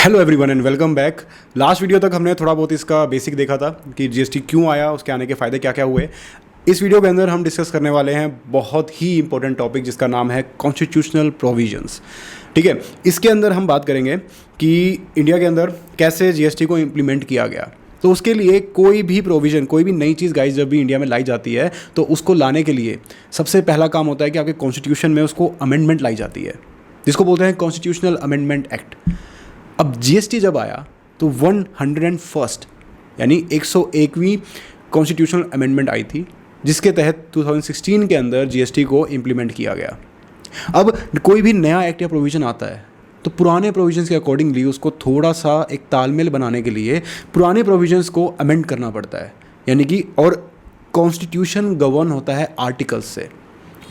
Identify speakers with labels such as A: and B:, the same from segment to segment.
A: Hello everyone and welcome back. Last video तक हमने थोड़ा बहुत इसका बेसिक देखा था कि जीएसटी क्यों आया, उसके आने के फ़ायदे क्या क्या हुए। इस वीडियो के अंदर हम डिस्कस करने वाले हैं बहुत ही इंपॉर्टेंट टॉपिक जिसका नाम है कॉन्स्टिट्यूशनल प्रोविजंस। ठीक है, इसके अंदर हम बात करेंगे कि इंडिया के अंदर कैसे जीएसटी को इम्प्लीमेंट किया गया। तो उसके लिए कोई भी प्रोविज़न, कोई भी नई चीज़ गाइस जब भी इंडिया में लाई जाती है तो उसको लाने के लिए सबसे पहला काम होता है कि आपके कॉन्स्टिट्यूशन में उसको अमेंडमेंट लाई जाती है, जिसको बोलते हैं कॉन्स्टिट्यूशनल अमेंडमेंट एक्ट। अब जीएसटी जब आया तो 101st यानी 101वीं कॉन्स्टिट्यूशनल अमेंडमेंट आई थी, जिसके तहत 2016 के अंदर जीएसटी को इम्प्लीमेंट किया गया। अब कोई भी नया एक्ट या प्रोविज़न आता है तो पुराने प्रोविजंस के अकॉर्डिंगली उसको थोड़ा सा एक तालमेल बनाने के लिए पुराने प्रोविजंस को अमेंड करना पड़ता है, यानी कि और कॉन्स्टिट्यूशन गवर्न होता है आर्टिकल्स से।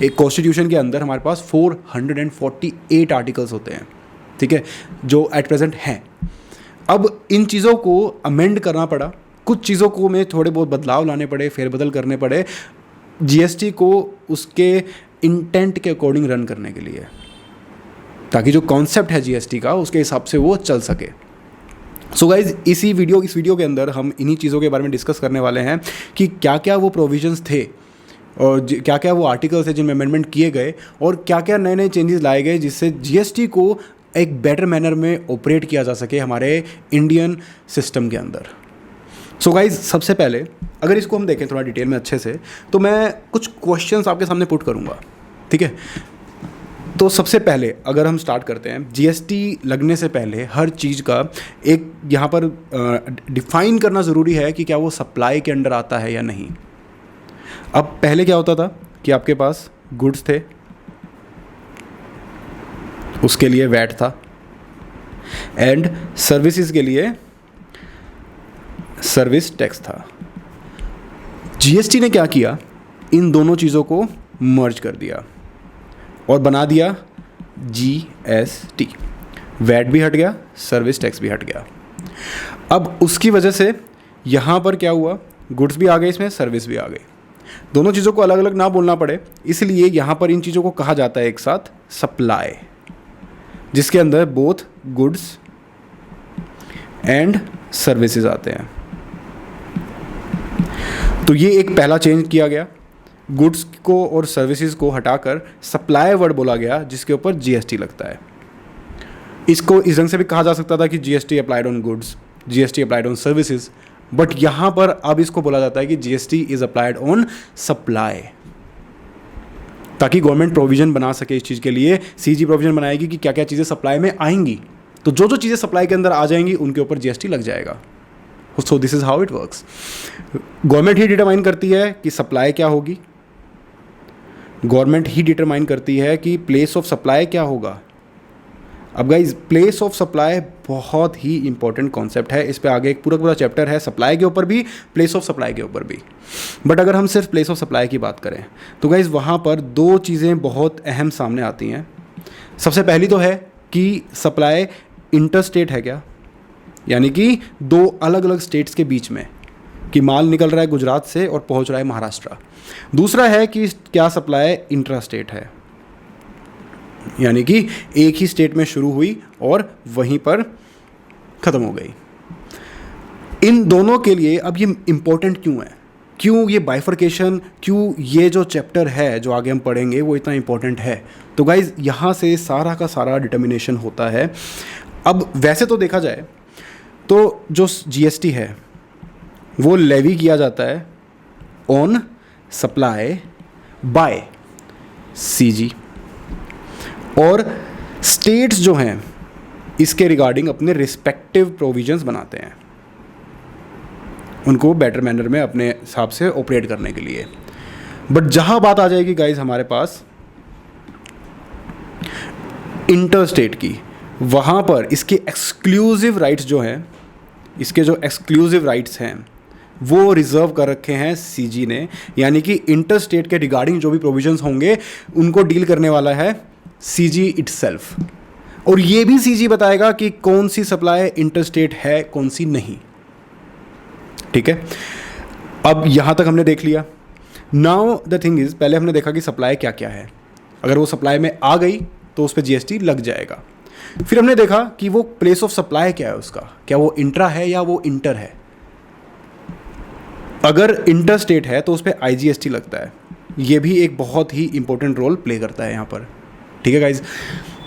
A: एक कॉन्स्टिट्यूशन के अंदर हमारे पास 448 आर्टिकल्स होते हैं, ठीक है, जो एट प्रेजेंट हैं। अब इन चीज़ों को अमेंड करना पड़ा, कुछ चीज़ों को में थोड़े बहुत बदलाव लाने पड़े, फेरबदल करने पड़े जीएसटी को उसके इंटेंट के अकॉर्डिंग रन करने के लिए, ताकि जो कॉन्सेप्ट है जीएसटी का उसके हिसाब से वो चल सके। सो गाइज इस वीडियो के अंदर हम इन्हीं चीज़ों के बारे में डिस्कस करने वाले हैं कि क्या क्या वो प्रोविजंस थे और क्या क्या वो आर्टिकल्स थे जिनमें अमेंडमेंट किए गए और क्या क्या नए नए चेंजेस लाए गए जिससे जीएसटी को एक बेटर मैनर में ऑपरेट किया जा सके हमारे इंडियन सिस्टम के अंदर। सो गाइज सबसे पहले अगर इसको हम देखें थोड़ा डिटेल में अच्छे से, तो मैं कुछ क्वेश्चंस आपके सामने पुट करूँगा, ठीक है। तो सबसे पहले अगर हम स्टार्ट करते हैं, जीएसटी लगने से पहले हर चीज़ का एक यहाँ पर डिफाइन करना ज़रूरी है कि क्या वो सप्लाई के अंडर आता है या नहीं। अब पहले क्या होता था कि आपके पास गुड्स थे, उसके लिए वैट था, एंड सर्विसेज के लिए सर्विस टैक्स था। जीएसटी ने क्या किया, इन दोनों चीज़ों को मर्ज कर दिया और बना दिया जीएसटी। वैट भी हट गया, सर्विस टैक्स भी हट गया। अब उसकी वजह से यहाँ पर क्या हुआ, गुड्स भी आ गए इसमें, सर्विस भी आ गई। दोनों चीज़ों को अलग अलग ना बोलना पड़े, इसलिए यहाँ पर इन चीज़ों को कहा जाता है एक साथ सप्लाई, जिसके अंदर बोथ गुड्स एंड सर्विसेज आते हैं। तो ये एक पहला चेंज किया गया, गुड्स को और सर्विसेज को हटाकर सप्लाई वर्ड बोला गया जिसके ऊपर जीएसटी लगता है। इसको इस ढंग से भी कहा जा सकता था कि GST applied on goods, GST applied on services, but यहाँ पर अब इसको बोला जाता है कि GST is applied on supply, ताकि गवर्नमेंट प्रोविजन बना सके इस चीज़ के लिए। सीजी प्रोविजन बनाएगी कि क्या क्या चीज़ें सप्लाई में आएंगी, तो जो जो चीज़ें सप्लाई के अंदर आ जाएंगी उनके ऊपर जीएसटी लग जाएगा। So this is how it works. Government he determine करती है कि सप्लाई क्या होगी, गवर्नमेंट ही डिटरमाइन करती है कि प्लेस ऑफ सप्लाई क्या होगा। अब गाइज प्लेस ऑफ सप्लाई बहुत ही इंपॉर्टेंट कॉन्सेप्ट है, इस पे आगे एक पूरा चैप्टर है सप्लाई के ऊपर भी, प्लेस ऑफ सप्लाई के ऊपर भी। बट अगर हम सिर्फ प्लेस ऑफ सप्लाई की बात करें तो गाइज वहाँ पर दो चीज़ें बहुत अहम सामने आती हैं। सबसे पहली तो है कि सप्लाई इंटर स्टेट है क्या, यानी कि दो अलग अलग स्टेट्स के बीच में, कि माल निकल रहा है गुजरात से और पहुँच रहा है महाराष्ट्र। दूसरा है कि क्या सप्लाई इंट्रा स्टेट है, यानी कि एक ही स्टेट में शुरू हुई और वहीं पर ख़त्म हो गई। इन दोनों के लिए अब ये इम्पोर्टेंट क्यों है, क्यों ये बाइफर्केशन, क्यों ये जो चैप्टर है जो आगे हम पढ़ेंगे वो इतना इम्पोर्टेंट है। तो गाइज यहाँ से सारा का सारा डिटर्मिनेशन होता है। अब वैसे तो देखा जाए तो जो जीएसटी है वो लेवी किया जाता है ऑन सप्लाई बाय सीजी, और स्टेट्स जो हैं इसके रिगार्डिंग अपने रिस्पेक्टिव प्रोविजंस बनाते हैं, उनको बेटर मैनर में अपने हिसाब से ऑपरेट करने के लिए। बट जहां बात आ जाएगी गाइज हमारे पास इंटर स्टेट की, वहां पर इसके एक्सक्लूसिव राइट्स जो हैं, इसके जो एक्सक्लूसिव राइट्स हैं वो रिजर्व कर रखे हैं सीजी ने, यानी कि इंटर स्टेट के रिगार्डिंग जो भी प्रोविजंस होंगे उनको डील करने वाला है सीजी इटसेल्फ। और ये भी सीजी बताएगा कि कौन सी सप्लाई इंटर स्टेट है, कौन सी नहीं, ठीक है। अब यहां तक हमने देख लिया। नाउ द थिंग इज, पहले हमने देखा कि सप्लाई क्या क्या है, अगर वो सप्लाई में आ गई तो उस पर जीएसटी लग जाएगा। फिर हमने देखा कि वो प्लेस ऑफ सप्लाई क्या है उसका, क्या वो इंट्रा है या वो इंटर है। अगर इंटर स्टेट है तो उस पर IGST लगता है, ये भी एक बहुत ही इंपॉर्टेंट रोल प्ले करता है यहाँ पर। ठीक है गाइज,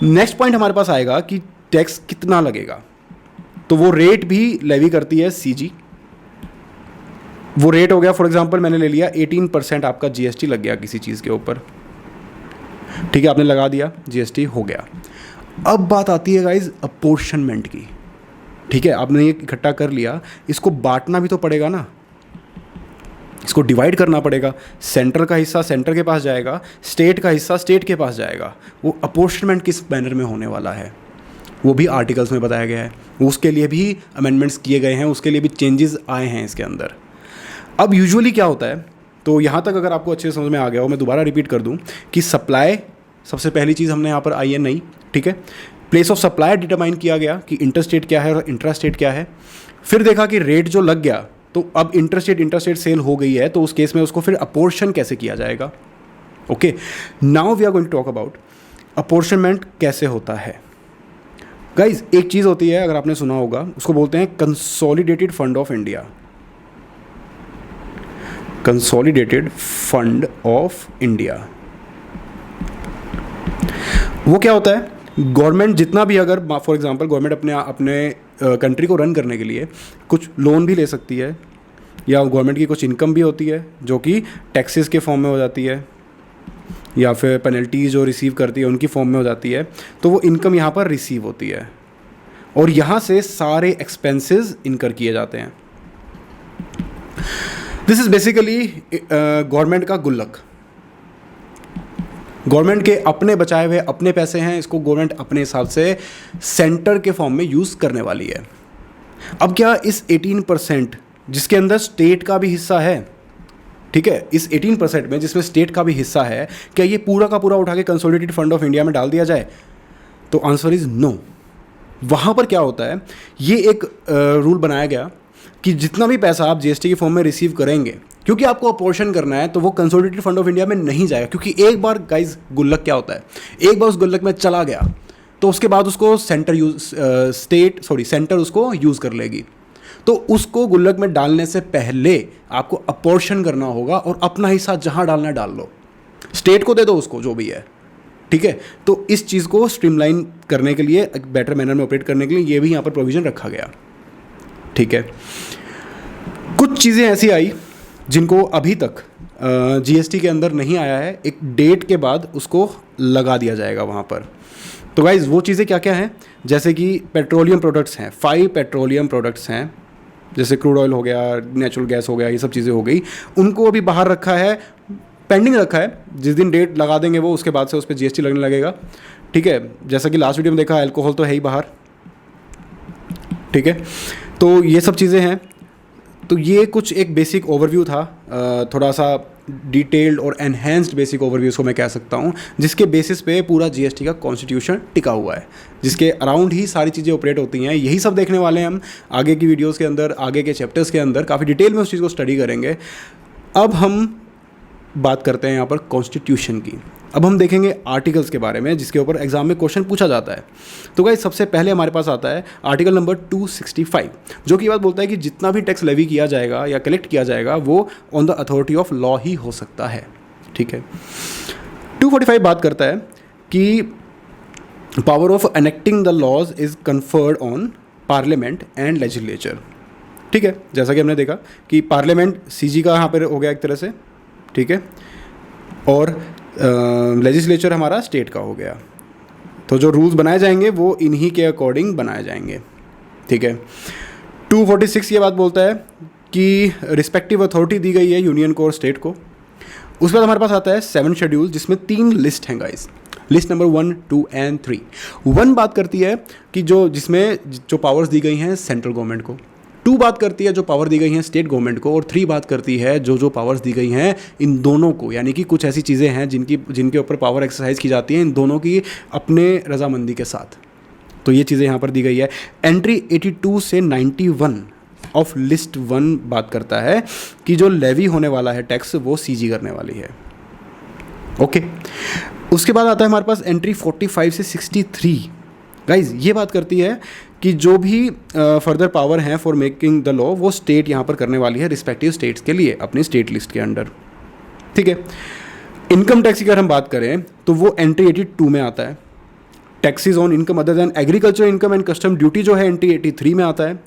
A: नेक्स्ट पॉइंट हमारे पास आएगा कि टैक्स कितना लगेगा। तो वो रेट भी लेवी करती है CG। वो रेट हो गया, फॉर एग्जांपल मैंने ले लिया 18% आपका GST लग गया किसी चीज़ के ऊपर। ठीक है, आपने लगा दिया, GST हो गया। अब बात आती है गाइज अपोर्शनमेंट की। ठीक है, आपने ये इकट्ठा कर लिया, इसको बांटना भी तो पड़ेगा ना, इसको डिवाइड करना पड़ेगा। सेंटर का हिस्सा सेंटर के पास जाएगा, स्टेट का हिस्सा स्टेट के पास जाएगा। वो अपोर्शनमेंट किस मैनर में होने वाला है वो भी आर्टिकल्स में बताया गया है, उसके लिए भी अमेंडमेंट्स किए गए हैं, उसके लिए भी चेंजेस आए हैं इसके अंदर। अब यूजुअली क्या होता है, तो यहाँ तक अगर आपको अच्छे से समझ में आ गया हो, मैं दोबारा रिपीट कर दूँ कि सप्लाई सबसे पहली चीज़ हमने यहाँ पर आई है नहीं। ठीक है, प्लेस ऑफ सप्लाई डिटरमाइन किया गया कि इंटर स्टेट क्या है और इंट्रा स्टेट क्या है। फिर देखा कि रेट जो लग गया, तो अब इंटर स्टेट सेल हो गई है, तो उस केस में उसको फिर अपोर्शन कैसे किया जाएगा। Okay, now we are going to talk about apportionment कैसे होता है। गाइज एक चीज़ होती है, अगर आपने सुना होगा, उसको बोलते हैं consolidated fund of India. Consolidated fund of India वो क्या होता है, गवर्नमेंट जितना भी, अगर फॉर एग्जांपल गवर्नमेंट अपने कंट्री को रन करने के लिए कुछ लोन भी ले सकती है, या गवर्नमेंट की कुछ इनकम भी होती है जो कि टैक्सेस के फॉर्म में हो जाती है, या फिर पेनल्टीज जो रिसीव करती है उनकी फॉर्म में हो जाती है। तो वो इनकम यहाँ पर रिसीव होती है और यहाँ से सारे एक्सपेंसेस इनकर किए जाते हैं। दिस इज़ बेसिकली गवर्नमेंट का गुल्लक। गवर्नमेंट के अपने बचाए हुए अपने पैसे हैं, इसको गवर्नमेंट अपने हिसाब से सेंटर के फॉर्म में यूज़ करने वाली है। अब क्या इस 18% जिसके अंदर स्टेट का भी हिस्सा है, ठीक है, इस 18% में जिसमें स्टेट का भी हिस्सा है, क्या ये पूरा का पूरा उठा के कंसोलिडेटेड फंड ऑफ इंडिया में डाल दिया जाए? तो आंसर इज़ नो। वहाँ पर क्या होता है, ये एक रूल बनाया गया कि जितना भी पैसा आप GST के फॉर्म में रिसीव करेंगे, क्योंकि आपको अपोर्शन करना है, तो वो कंसोलिडेटेड फंड ऑफ इंडिया में नहीं जाएगा। क्योंकि एक बार गाइज गुल्लक क्या होता है, एक बार उस गुल्लक में चला गया तो उसके बाद उसको सेंटर उसको यूज़ कर लेगी। तो उसको गुल्लक में डालने से पहले आपको अपोर्शन करना होगा और अपना हिस्सा जहाँ डालना है डाल लो, स्टेट को दे दो उसको जो भी है। ठीक है, तो इस चीज़ को स्ट्रीमलाइन करने के लिए, एक बेटर मैनर में ऑपरेट करने के लिए ये भी यहाँ पर प्रोविज़न रखा गया। ठीक है, कुछ चीज़ें ऐसी आई जिनको अभी तक GST के अंदर नहीं आया है, एक डेट के बाद उसको लगा दिया जाएगा वहाँ पर। तो गाइज़ वो चीज़ें क्या क्या हैं, जैसे कि पेट्रोलियम प्रोडक्ट्स हैं, 5 पेट्रोलियम प्रोडक्ट्स हैं, जैसे क्रूड ऑयल हो गया, नेचुरल गैस हो गया, ये सब चीज़ें हो गई, उनको अभी बाहर रखा है, पेंडिंग रखा है। जिस दिन डेट लगा देंगे वो, उसके बाद से उस पर GST लगने लगेगा। ठीक है, जैसा कि लास्ट वीडियो में देखा, अल्कोहल तो है ही बाहर। ठीक है, तो ये सब चीज़ें हैं। तो ये कुछ एक बेसिक ओवरव्यू था, थोड़ा सा डिटेल्ड और एनहेंस्ड बेसिक ओवरव्यू को मैं कह सकता हूँ, जिसके बेसिस पे पूरा GST का कॉन्स्टिट्यूशन टिका हुआ है, जिसके अराउंड ही सारी चीज़ें ऑपरेट होती हैं। यही सब देखने वाले हैं हम आगे की वीडियोस के अंदर, आगे के चैप्टर्स के अंदर काफ़ी डिटेल में उस चीज़ को स्टडी करेंगे। अब हम बात करते हैं यहाँ पर कॉन्स्टिट्यूशन की। अब हम देखेंगे आर्टिकल्स के बारे में, जिसके ऊपर एग्जाम में क्वेश्चन पूछा जाता है। तो गाइस सबसे पहले हमारे पास आता है आर्टिकल नंबर 265, जो कि बात बोलता है कि जितना भी टैक्स लेवी किया जाएगा या कलेक्ट किया जाएगा वो on the authority of law ही हो सकता है। ठीक है, 245 बात करता है कि power of enacting the laws is conferred on parliament and legislature. ठीक है, जैसा कि हमने देखा कि पार्लियामेंट CG का यहाँ पर हो गया एक तरह से, ठीक है, और लेजिस्लेचर हमारा स्टेट का हो गया। तो जो रूल्स बनाए जाएंगे वो इन्हीं के अकॉर्डिंग बनाए जाएंगे। ठीक है, 246 ये बात बोलता है कि रिस्पेक्टिव अथॉरिटी दी गई है यूनियन को और स्टेट को। उसके बाद हमारे पास आता है 7 शेड्यूल, जिसमें 3 लिस्ट हैं गाइस, लिस्ट नंबर 1, 2 एंड 3। 1 बात करती है कि जिसमें जो पावर्स दी गई हैं सेंट्रल गवर्नमेंट को, 2 बात करती है जो पावर दी गई हैं स्टेट गवर्नमेंट को, और 3 बात करती है जो पावर्स दी गई हैं इन दोनों को, यानी कि कुछ ऐसी चीज़ें हैं जिनके ऊपर पावर एक्सरसाइज की जाती हैं इन दोनों की अपने रजामंदी के साथ। तो ये चीज़ें यहाँ पर दी गई है। एंट्री 82 से 91 ऑफ लिस्ट 1 बात करता है कि जो लेवी होने वाला है टैक्स वो CG करने वाली है। ओके, उसके बाद आता है हमारे पास एंट्री 45 से 63, गाइज ये बात करती है कि जो भी फर्दर पावर है फॉर मेकिंग द लॉ वो स्टेट यहाँ पर करने वाली है रिस्पेक्टिव स्टेट्स के लिए अपनी स्टेट लिस्ट के अंडर, ठीक है। इनकम टैक्स की अगर हम बात करें तो वो एंट्री 82 में आता है। Taxes on income other than agriculture income and custom duty जो है एंट्री 83 में आता है।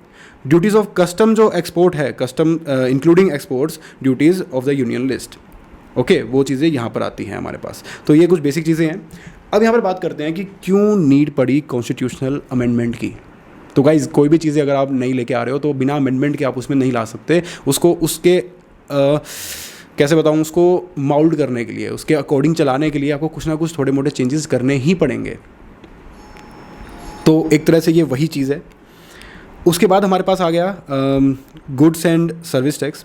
A: ड्यूटीज़ ऑफ कस्टम जो एक्सपोर्ट है, custom including exports duties of the union list, okay, वो चीज़ें यहाँ पर आती हैं हमारे पास। तो ये कुछ बेसिक चीज़ें हैं। अब यहाँ पर बात करते हैं कि क्यों नीड पड़ी कॉन्स्टिट्यूशनल अमेंडमेंट की। तो गाइज कोई भी चीज़ें अगर आप नहीं लेके आ रहे हो तो बिना अमेंडमेंट के आप उसमें नहीं ला सकते उसको। उसके कैसे बताऊँ, उसको माउल्ड करने के लिए, उसके अकॉर्डिंग चलाने के लिए आपको कुछ ना कुछ थोड़े मोटे चेंजेस करने ही पड़ेंगे। तो एक तरह से ये वही चीज़ है। उसके बाद हमारे पास आ गया गुड्स एंड सर्विस टैक्स।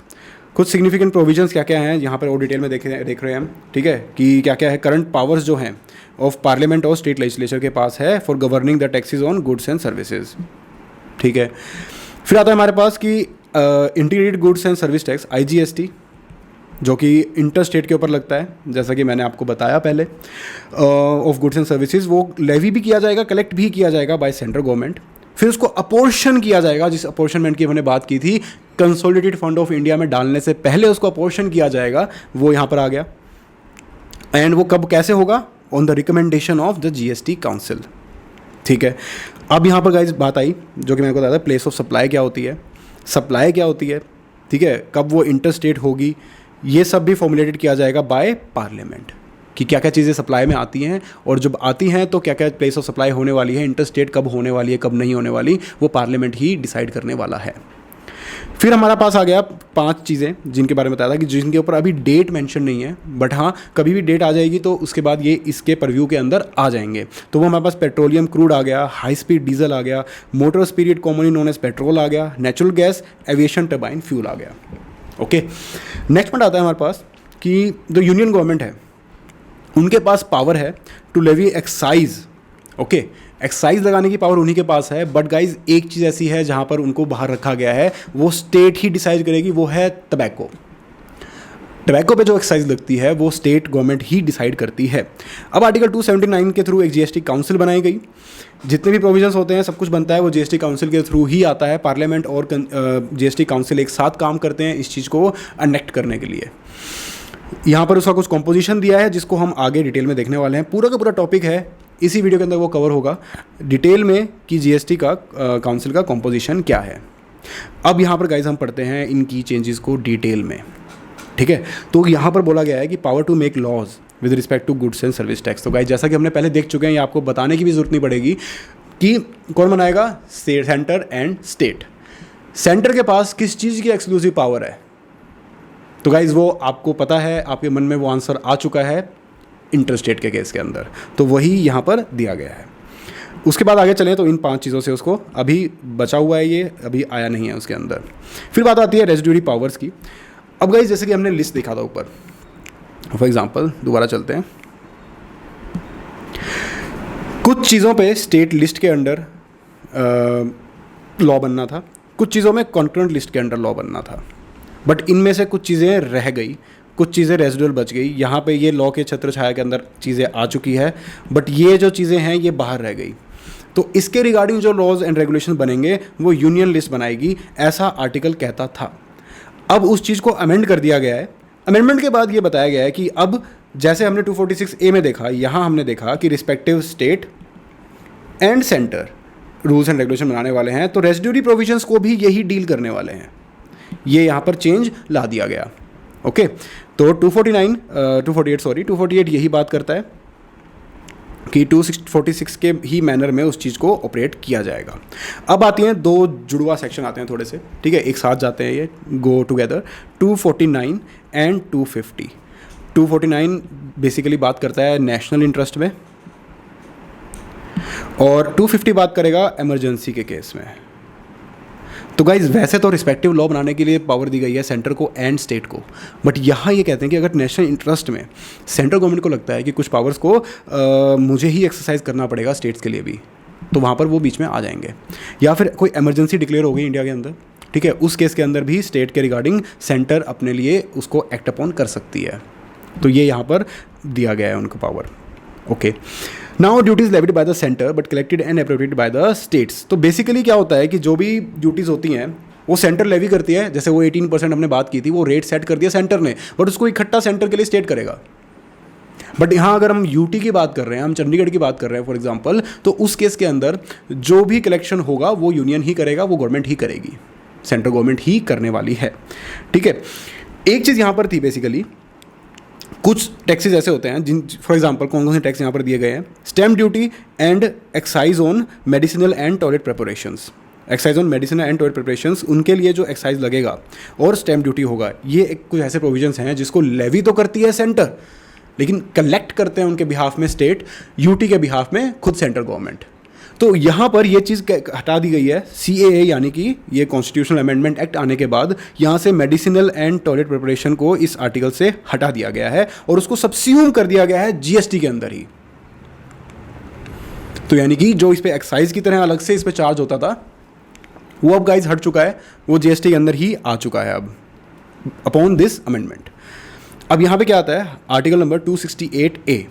A: कुछ सिग्निफिकेंट प्रोविजंस क्या क्या हैं यहाँ पर और डिटेल में देख रहे हैं हम, ठीक है, कि क्या क्या है। करंट पावर्स जो हैं ऑफ पार्लियामेंट और स्टेट लेजिस्लेचर के पास है for governing the taxes on goods and services, ठीक है। फिर आता है हमारे पास कि integrated goods and service tax IGST, जो कि इंटर स्टेट के ऊपर लगता है, जैसा कि मैंने आपको बताया पहले, ऑफ गुड्स एंड सर्विसेज। वो लेवी भी किया जाएगा, कलेक्ट भी किया जाएगा बाय सेंट्रल गवर्नमेंट। फिर उसको अपोर्शन किया जाएगा, जिस अपोर्शनमेंट की हमने बात की थी कंसोलिडेटेड फंड ऑफ इंडिया में डालने से पहले उसको अपोर्शन किया जाएगा, वो यहाँ पर आ गया। एंड वो कब कैसे होगा, on the recommendation of the GST council, ठीक है। अब यहाँ पर गाइस बात आई जो कि मैंने को बताया था, प्लेस ऑफ सप्लाई क्या होती है, सप्लाई क्या होती है, ठीक है, कब वो इंटर स्टेट होगी, ये सब भी फॉर्मुलेटेड किया जाएगा बाय पार्लियामेंट कि क्या क्या चीज़ें सप्लाई में आती हैं और जब आती हैं तो क्या क्या प्लेस ऑफ सप्लाई होने वाली है, इंटर स्टेट कब होने वाली है, कब नहीं होने वाली, वो पार्लियामेंट ही डिसाइड करने वाला है। फिर हमारा पास आ गया 5 चीज़ें जिनके बारे में बताया था कि जिनके ऊपर अभी डेट मेंशन नहीं है, बट हाँ कभी भी डेट आ जाएगी तो उसके बाद ये इसके परव्यू के अंदर आ जाएंगे। तो वो हमारे पास पेट्रोलियम क्रूड आ गया, हाई स्पीड डीजल आ गया, motor spirit commonly known as petrol आ गया, natural gas, aviation turbine fuel आ गया, ओके। नेक्स्ट पॉइंट आता है हमारे पास कि जो यूनियन गवर्नमेंट है उनके पास पावर है to levy excise, okay, excise लगाने की पावर उन्हीं के पास है। बट गाइज एक चीज़ ऐसी है जहाँ पर उनको बाहर रखा गया है, वो स्टेट ही डिसाइड करेगी, वो है टबैको। टबैको पे जो एक्साइज लगती है वो स्टेट गवर्नमेंट ही डिसाइड करती है। अब आर्टिकल 279 के थ्रू एक GST काउंसिल बनाई गई। जितने भी प्रोविजंस होते हैं सब कुछ बनता है वो GST काउंसिल के थ्रू ही आता है। पार्लियामेंट और GST काउंसिल एक साथ काम करते हैं इस चीज़ को अनेक्ट करने के लिए। यहाँ पर उसका कुछ कॉम्पोजिशन दिया है जिसको हम आगे डिटेल में देखने वाले हैं। पूरा का पूरा टॉपिक है, इसी वीडियो के अंदर वो कवर होगा डिटेल में कि GST का काउंसिल का कॉम्पोजिशन क्या है। अब यहाँ पर गाइज हम पढ़ते हैं इनकी चेंजेस को डिटेल में, ठीक है। तो यहाँ पर बोला गया है कि power to make laws with respect to goods and service tax. तो गाइज जैसा कि हमने पहले देख चुके हैं, ये आपको बताने की भी जरूरत नहीं पड़ेगी कि कौन बनाएगा, सेंटर एंड स्टेट। सेंटर के पास किस चीज़ की एक्सक्लूसिव पावर है, तो गाइज वो आपको पता है, आपके मन में वो आंसर आ चुका है इंटर स्टेट के केस के अंदर, तो वही यहाँ पर दिया गया है। उसके बाद आगे चलें तो इन 5 चीज़ों से उसको अभी बचा हुआ है, ये अभी आया नहीं है उसके अंदर। फिर बात आती है रेजिड्यूरी पावर्स की। अब गाइज जैसे कि हमने लिस्ट देखा था ऊपर, फॉर एग्जांपल दोबारा चलते हैं, कुछ चीज़ों पे स्टेट लिस्ट के अंडर लॉ बनना था, कुछ चीज़ों में कॉन्करेंट लिस्ट के अंडर लॉ बनना था, बट इनमें से कुछ चीज़ें रह गई, कुछ चीज़ें रेजिडुअल बच गई। यहाँ पे ये लॉ के छत्र छाया के अंदर चीज़ें आ चुकी है, बट ये जो चीज़ें हैं ये बाहर रह गई। तो इसके रिगार्डिंग जो लॉज एंड रेगुलेशन बनेंगे वो यूनियन लिस्ट बनाएगी, ऐसा आर्टिकल कहता था। अब उस चीज़ को अमेंड कर दिया गया है। अमेंडमेंट के बाद ये बताया गया है कि अब जैसे हमने 246A में देखा, यहाँ हमने देखा कि respective state and centre rules and regulation बनाने वाले हैं, तो रेजिड्यूरी प्रोविजंस को भी यही डील करने वाले हैं। ये यहाँ पर चेंज ला दिया गया, ओके। तो 248 यही बात करता है कि 246 के ही मैनर में उस चीज़ को ऑपरेट किया जाएगा। अब आती हैं 2 जुड़वा सेक्शन आते हैं थोड़े से, ठीक है, एक साथ जाते हैं, ये गो टुगेदर। 249 एंड 250। 249 बेसिकली बात करता है नेशनल इंटरेस्ट में और 250 बात करेगा इमरजेंसी के केस में। तो गाइज वैसे तो रिस्पेक्टिव लॉ बनाने के लिए पावर दी गई है सेंटर को एंड स्टेट को, बट यहाँ ये कहते हैं कि अगर नेशनल इंटरेस्ट में सेंट्रल गवर्नमेंट को लगता है कि कुछ पावर्स को मुझे ही एक्सरसाइज करना पड़ेगा स्टेट्स के लिए भी, तो वहाँ पर वो बीच में आ जाएंगे। या फिर कोई इमरजेंसी डिक्लेयर हो गई इंडिया के अंदर, ठीक है, उस केस के अंदर भी स्टेट के रिगार्डिंग सेंटर अपने लिए उसको एक्ट अपॉन कर सकती है। तो ये यहाँ पर दिया गया है उनको power, okay. Now duties levied by the centre but collected and appropriated by the states. तो बेसिकली क्या होता है कि जो भी ड्यूटीज़ होती हैं वो सेंटर लेवी करती है, जैसे वो 18% हमने बात की थी, वो रेट सेट कर दिया सेंटर ने, बट उसको इकट्ठा सेंटर के लिए स्टेट करेगा। बट यहाँ अगर हम यूटी की बात कर रहे हैं, हम चंडीगढ़ की बात कर रहे हैं फॉर एग्जांपल, तो उस केस के अंदर जो भी कलेक्शन होगा वो यूनियन ही करेगा, वो गवर्नमेंट ही करेगी, सेंट्रल गवर्नमेंट ही करने वाली है। ठीक है, एक चीज़ यहाँ पर थी बेसिकली, कुछ टैक्सेस ऐसे होते हैं जिन फॉर एग्जांपल कौन कौन से टैक्स यहाँ पर दिए गए हैं, stamp duty and excise on medicinal and toilet preparations. Excise on medicine and toilet preparations, उनके लिए जो एक्साइज लगेगा और स्टैम्प ड्यूटी होगा, ये कुछ ऐसे प्रोविजंस हैं जिसको लेवी तो करती है सेंटर, लेकिन कलेक्ट करते हैं उनके बिहाफ में स्टेट, यूटी के बिहाफ में खुद सेंट्रल गवर्नमेंट। तो यहाँ पर ये चीज़ हटा दी गई है, CAA यानी कि ये कॉन्स्टिट्यूशनल अमेंडमेंट एक्ट आने के बाद यहाँ से मेडिसिनल एंड टॉयलेट प्रिपरेशन को इस आर्टिकल से हटा दिया गया है और उसको सबस्यूम कर दिया गया है GST के अंदर ही। तो यानी कि जो इस पर एक्साइज की तरह अलग से इस पर चार्ज होता था, वो अब गाइज हट चुका है, वो GST के अंदर ही आ चुका है अब अपॉन दिस अमेंडमेंट। अब यहाँ पे क्या आता है, आर्टिकल नंबर 268A,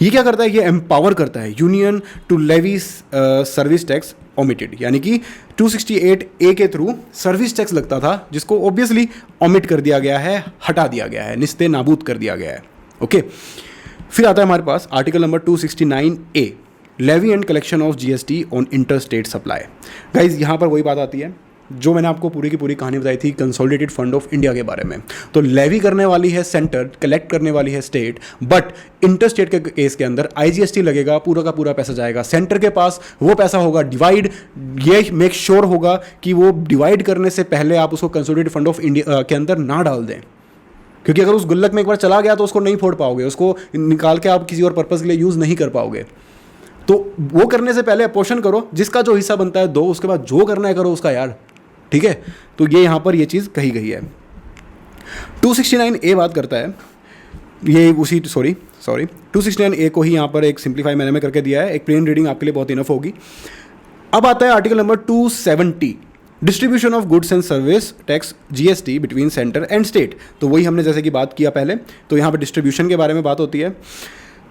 A: ये क्या करता है, ये एम्पावर करता है union to levy service tax omitted, यानी कि 268A के थ्रू सर्विस टैक्स लगता था जिसको ऑब्वियसली ओमिट कर दिया गया है, हटा दिया गया है, निस्ते नाबूद कर दिया गया है। ओके, फिर आता है हमारे पास article number 269A, levy and collection of GST on inter state supply. Guys यहाँ पर वही बात आती है जो मैंने आपको पूरी की पूरी कहानी बताई थी कंसोलिडेटेड फंड ऑफ इंडिया के बारे में। तो लेवी करने वाली है सेंटर, कलेक्ट करने वाली है स्टेट, बट इंटर स्टेट के केस के अंदर IGST लगेगा, पूरा का पूरा पैसा जाएगा सेंटर के पास, वो पैसा होगा डिवाइड, ये मेक श्योर होगा कि वो डिवाइड करने से पहले आप उसको कंसोलिडेटेड फंड ऑफ इंडिया के अंदर ना डाल दें, क्योंकि अगर उस गुल्लक में एक बार चला गया तो उसको नहीं फोड़ पाओगे, उसको निकाल के आप किसी और पर्पज़ के लिए यूज़ नहीं कर पाओगे। तो वो करने से पहले अपोर्शन करो, जिसका जो हिस्सा बनता है दो, उसके बाद जो करना है करो उसका यार। ठीक है, तो ये यहाँ पर ये चीज़ कही गई है। 269A बात करता है, ये उसी सॉरी 269A को ही यहाँ पर एक सिंप्लीफाई मैंने में करके दिया है, एक प्लेन रीडिंग आपके लिए बहुत इनफ होगी। अब आता है article number 270, distribution of goods and service tax GST between centre and state. तो वही हमने जैसे कि बात किया पहले, तो यहाँ पर डिस्ट्रीब्यूशन के बारे में बात होती है।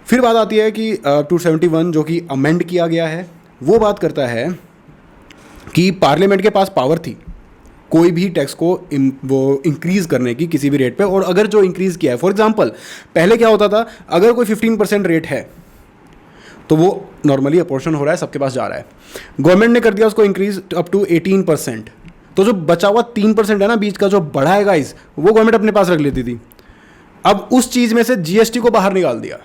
A: फिर बात आती है कि 271 जो कि अमेंड किया गया है, वो बात करता है कि पार्लियामेंट के पास पावर थी कोई भी टैक्स को वो इंक्रीज़ करने की किसी भी रेट पे, और अगर जो इंक्रीज़ किया है, फॉर एग्जांपल पहले क्या होता था, अगर कोई 15% रेट है तो वो नॉर्मली अपोर्शन हो रहा है, सबके पास जा रहा है, गवर्नमेंट ने कर दिया उसको इंक्रीज अप टू 18%, तो जो बचा हुआ 3% है ना बीच का जो बढ़ा है गाइस, वो गवर्नमेंट अपने पास रख लेती थी। अब उस चीज़ में से GST को बाहर निकाल दिया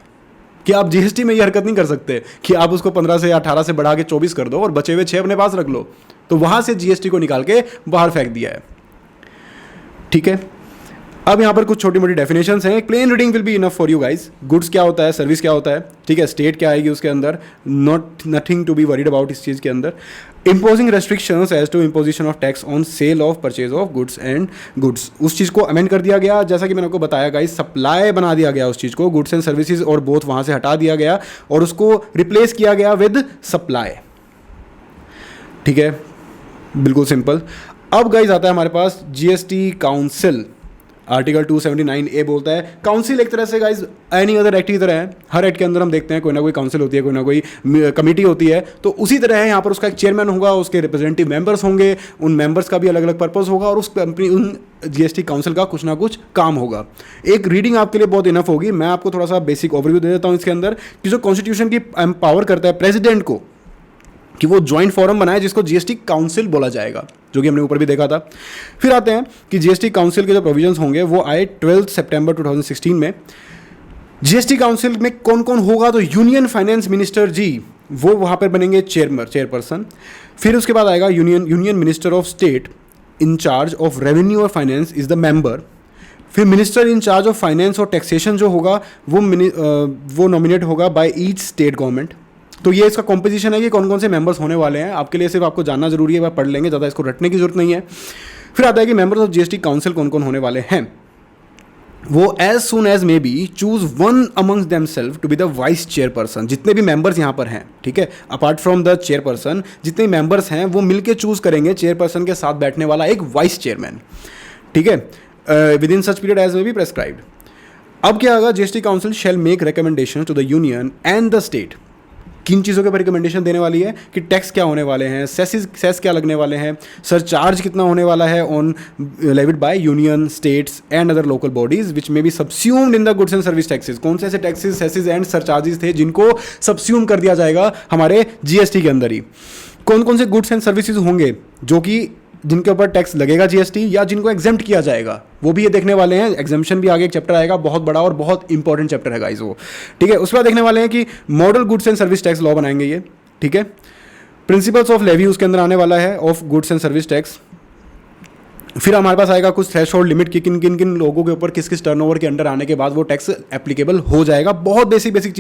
A: कि आप GST में ये हरकत नहीं कर सकते कि आप उसको 15 से 18 से बढ़ा के 24 कर दो और बचे हुए 6 अपने पास रख लो, तो वहां से GST को निकाल के बाहर फेंक दिया है। ठीक है, अब यहाँ पर कुछ छोटी मोटी डेफिनेशंस हैं, plain reading will be enough for you guys. Goods क्या होता है, सर्विस क्या होता है, ठीक है, स्टेट क्या आएगी उसके अंदर, nothing to be worried about इस चीज़ के अंदर। Imposing restrictions as to imposition of tax on sale of purchase of goods and goods, उस चीज़ को अमेंड कर दिया गया, जैसा कि मैंने आपको बताया गाइस, सप्लाई बना दिया गया उस चीज़ को, गुड्स एंड सर्विसेज और बोथ वहाँ से हटा दिया गया और उसको रिप्लेस किया गया विद सप्लाई। ठीक है, बिल्कुल सिंपल। अब गाइस आता है हमारे पास GST काउंसिल, आर्टिकल 279A बोलता है काउंसिल एक तरह से गाइज एनी अदर एक्ट की तरह है, हर एक्ट के अंदर हम देखते हैं कोई ना कोई काउंसिल होती है, कोई ना कोई कमेटी होती है, तो उसी तरह है यहाँ पर उसका एक चेयरमैन होगा, उसके रिप्रेजेंटेटिव मेंबर्स होंगे, उन मेंबर्स का भी अलग अलग पर्पस होगा और उन GST काउंसिल का कुछ ना कुछ काम होगा। एक रीडिंग आपके लिए बहुत इनफ होगी, मैं आपको थोड़ा सा बेसिक ओवरव्यू दे देता हूँ इसके अंदर कि जो कॉन्स्टिट्यूशन की एम्पावर करता है प्रेसिडेंट को कि वो ज्वाइंट फोरम बनाए जिसको GST काउंसिल बोला जाएगा, जो कि हमने ऊपर भी देखा था। फिर आते हैं कि GST काउंसिल के जो प्रोविजंस होंगे वो आए 12 सितंबर 2016 में। GST काउंसिल में कौन कौन होगा, तो यूनियन फाइनेंस मिनिस्टर जी वो वहाँ पर बनेंगे चेयरपर्सन। फिर उसके बाद आएगा union minister of state in charge of revenue और फाइनेंस इज द मेंबर। फिर minister in charge of finance और टैक्सेशन जो होगा वो नॉमिनेट होगा बाय ईच स्टेट गवर्नमेंट। तो ये इसका कॉम्पोजिशन है कि कौन कौन से मेंबर्स होने वाले हैं, आपके लिए सिर्फ आपको जानना जरूरी है, वह पढ़ लेंगे, ज़्यादा इसको रटने की जरूरत नहीं है। फिर आता है कि मेंबर्स ऑफ GST काउंसिल कौन कौन होने वाले हैं, वो as soon as may be choose one amongst themself to be the vice chairperson. जितने भी मेंबर्स यहाँ पर हैं, ठीक है, अपार्ट फ्रॉम द चेयरपर्सन जितने मेंबर्स हैं वो मिलकर चूज करेंगे चेयरपर्सन के साथ बैठने वाला एक वाइस चेयरमैन, ठीक है, with in such period as may be prescribed. अब क्या होगा, GST council shall make recommendation to the union and the state किन चीज़ों के ऊपर रिकमेंडेशन देने वाली है कि टैक्स क्या होने वाले हैं, सेस क्या लगने वाले हैं, सरचार्ज कितना होने वाला है on levied by union, states and other local bodies which may be subsumed in the goods and service taxes. कौन से ऐसे टैक्सेस, सेसेस एंड सरचार्जेस थे जिनको सबस्यूम कर दिया जाएगा हमारे जीएसटी के अंदर ही। कौन कौन से गुड्स एंड सर्विसेज होंगे जो कि जिनके ऊपर टैक्स लगेगा जीएसटी या जिनको एग्जेम्प्ट किया जाएगा, वो भी ये देखने वाले हैं। एग्जेम्पशन भी आगे एक चैप्टर आएगा, बहुत बड़ा और बहुत इंपॉर्टेंट चैप्टर है गाइस वो, ठीक है। उसके बाद देखने वाले हैं कि model goods and service tax law बनाएंगे ये, ठीक है। प्रिंसिपल्स ऑफ लेवी उसके अंदर आने वाला है of goods and service tax. फिर हमारे पास आएगा कुछ थ्रेशोल्ड लिमिट कि किन किन किन लोगों के ऊपर किस किस टर्नओवर के अंडर आने के बाद वो टैक्स एप्लीकेबल हो जाएगा। बहुत बेसिक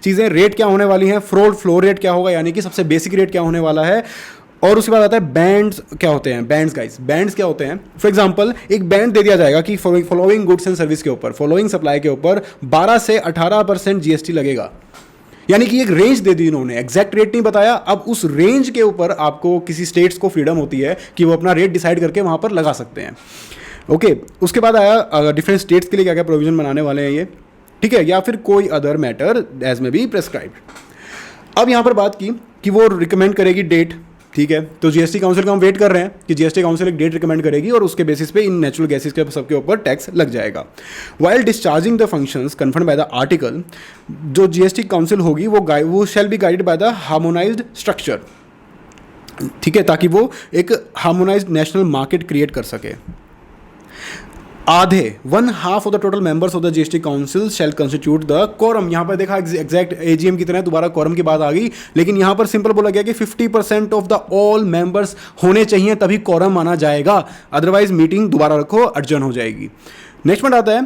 A: चीज़ें, रेट क्या होने वाली हैं, फ्लोर रेट क्या होगा, यानी कि सबसे बेसिक रेट क्या होने वाला है। और उसके बाद आता है बैंड्स क्या होते हैं, बैंड्स गाइस, बैंड्स क्या होते हैं। फॉर एग्जांपल एक बैंड दे दिया जाएगा कि फॉलोइंग गुड्स एंड सर्विस के ऊपर, फॉलोइंग सप्लाई के ऊपर 12 से 18% जीएसटी लगेगा, यानी कि एक रेंज दे दी इन्होंने, एग्जैक्ट रेट नहीं बताया। अब उस रेंज के ऊपर आपको किसी स्टेट्स को फ्रीडम होती है कि वो अपना रेट डिसाइड करके वहाँ पर लगा सकते हैं, ओके। उसके बाद आया डिफरेंट स्टेट्स के लिए क्या क्या प्रोविजन बनाने वाले हैं ये, ठीक है, या फिर कोई अदर मैटर एज में बी प्रेस्क्राइब्ड। अब यहाँ पर बात की कि वो रिकमेंड करेगी डेट, ठीक है। तो जीएसटी काउंसिल का हम वेट कर रहे हैं कि जीएसटी काउंसिल एक डेट रिकमेंड करेगी और उसके बेसिस पे इन नेचुरल गैसेस के सबके ऊपर टैक्स लग जाएगा। While discharging the functions confirmed by the article, जो जीएसटी काउंसिल होगी वो shall be guided by the harmonised structure, ठीक है, ताकि वो एक हार्मोनाइज्ड नेशनल मार्केट क्रिएट कर सके। आधे 1/2 of the total members of the GST council shall constitute the quorum. यहाँ पर देखा एग्जैक्ट एजीएम की तरह दोबारा कोरम की बात आ गई, लेकिन यहाँ पर सिंपल बोला गया कि 50% ऑफ द ऑल मेंबर्स होने चाहिए तभी कोरम माना जाएगा, अदरवाइज मीटिंग दोबारा रखो अर्जन हो जाएगी। नेक्स्ट पॉइंट आता है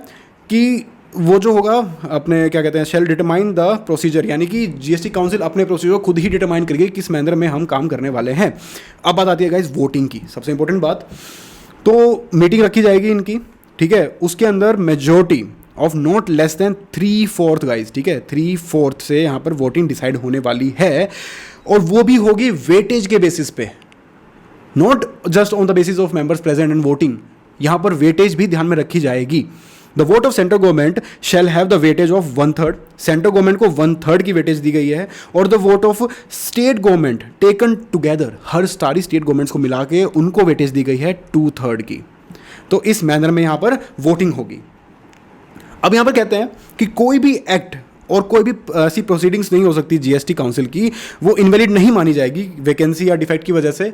A: कि वो जो होगा अपने क्या कहते हैं, शैल डिटरमाइन द प्रोसीजर, यानी कि जीएसटी काउंसिल अपने प्रोसीजर को खुद ही डिटरमाइन करेगी किस मैनर में हम काम करने वाले हैं। अब बात आती है गाइस वोटिंग की, सबसे इंपॉर्टेंट बात। तो मीटिंग रखी जाएगी इनकी, ठीक है, उसके अंदर majority of not less than 3/4 guys, ठीक है, 3/4 से यहाँ पर वोटिंग डिसाइड होने वाली है, और वो भी होगी वेटेज के बेसिस पे, not just on the basis of members present and voting. यहाँ पर वेटेज भी ध्यान में रखी जाएगी। The vote of central government shall have the weightage of 1/3, central government को 1/3 की वेटेज दी गई है, और the vote of state government taken together, हर सारी स्टेट गवर्नमेंट्स को मिला के उनको वेटेज दी गई है 2/3 की। तो इस मैनर में यहां पर वोटिंग होगी। अब यहां पर कहते हैं कि कोई भी एक्ट और कोई भी ऐसी प्रोसीडिंग्स नहीं हो सकती जीएसटी काउंसिल की, वो इनवैलिड नहीं मानी जाएगी वैकेंसी या डिफेक्ट की वजह से।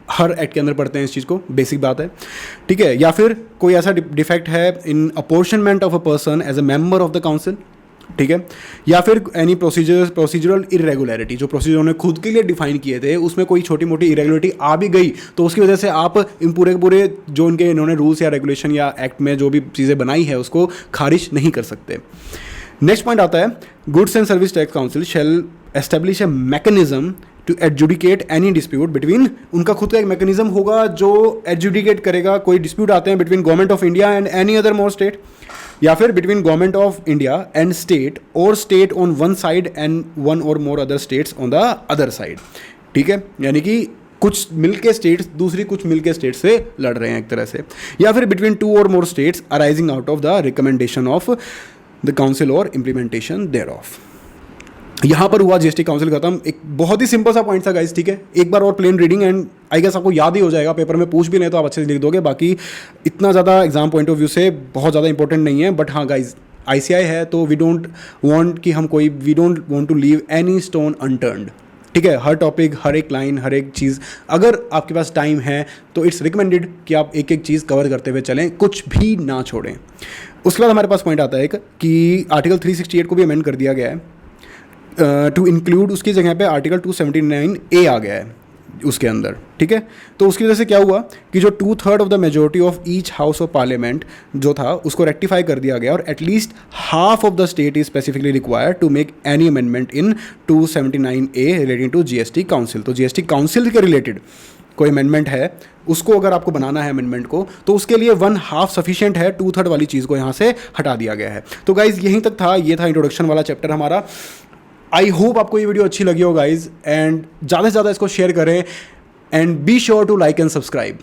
A: हर एक्ट के अंदर पढ़ते हैं इस चीज़ को, बेसिक बात है, ठीक है। या फिर कोई ऐसा डिफेक्ट है in apportionment of a person as a member of the council, ठीक है, या फिर एनी प्रोसीजरल इरेगुलरिटी, जो प्रोसीजर उन्होंने खुद के लिए डिफाइन किए थे उसमें कोई छोटी मोटी इरेगुलरिटी आ भी गई तो उसकी वजह से आप इन पूरे जो इनके इन्होंने रूल्स या रेगुलेशन या एक्ट में जो भी चीज़ें बनाई है उसको खारिज नहीं कर सकते। नेक्स्ट पॉइंट आता है goods and service tax council shall establish a mechanism to adjudicate any dispute between, उनका खुद का एक मैकेनिज्म होगा जो एडजुडिकेट करेगा कोई डिस्प्यूट आते हैं between government of India and any other more state, या फिर between government of India and state, और state on one side and one or more other states on the other side, ठीक है, यानी कि कुछ मिलके स्टेट्स दूसरी कुछ मिलके स्टेट से लड़ रहे हैं एक तरह से, या फिर बिटवीन 2 और more states arising out of the recommendation of the council और इम्प्लीमेंटेशन देयर ऑफ। यहाँ पर हुआ जीएसटी काउंसिल खत्म। एक बहुत ही सिंपल सा पॉइंट था गाइस, ठीक है, एक बार और plain reading and I guess आपको याद ही हो जाएगा, पेपर में पूछ भी नहीं तो आप अच्छे से लिख दोगे। बाकी इतना ज़्यादा एग्जाम पॉइंट ऑफ व्यू से बहुत ज़्यादा इंपॉर्टेंट नहीं है, बट हाँ गाइस आईसीआई है तो we don't want to leave any stone unturned, ठीक है। हर टॉपिक, हर एक लाइन, हर एक चीज़, अगर आपके पास टाइम है तो इट्स रिकमेंडेड कि आप एक एक चीज़ कवर करते हुए चलें, कुछ भी ना छोड़ें। उसके बाद हमारे पास पॉइंट आता है एक कि आर्टिकल 368 को भी अमेंड कर दिया गया है टू इंक्लूड, उसकी जगह पे आर्टिकल 279A आ गया है उसके अंदर, ठीक है। तो उसकी वजह से क्या हुआ कि जो 2/3 of the majority of each house of parliament जो था उसको रेक्टिफाई कर दिया गया, और at least half of the state is specifically required to make any amendment in 279A relating to GST council. तो जीएसटी काउंसिल के रिलेटेड कोई अमेंडमेंट है उसको अगर आपको बनाना है अमेंडमेंट को, तो उसके लिए 1/2 सफिशिएंट है, 2/3 वाली चीज़ को यहाँ से हटा दिया गया है। तो गाइज यहीं तक था, ये था इंट्रोडक्शन वाला चैप्टर हमारा। आई होप आपको ये वीडियो अच्छी लगी हो गाइज, एंड ज़्यादा से ज़्यादा इसको शेयर करें, and be sure to like and subscribe.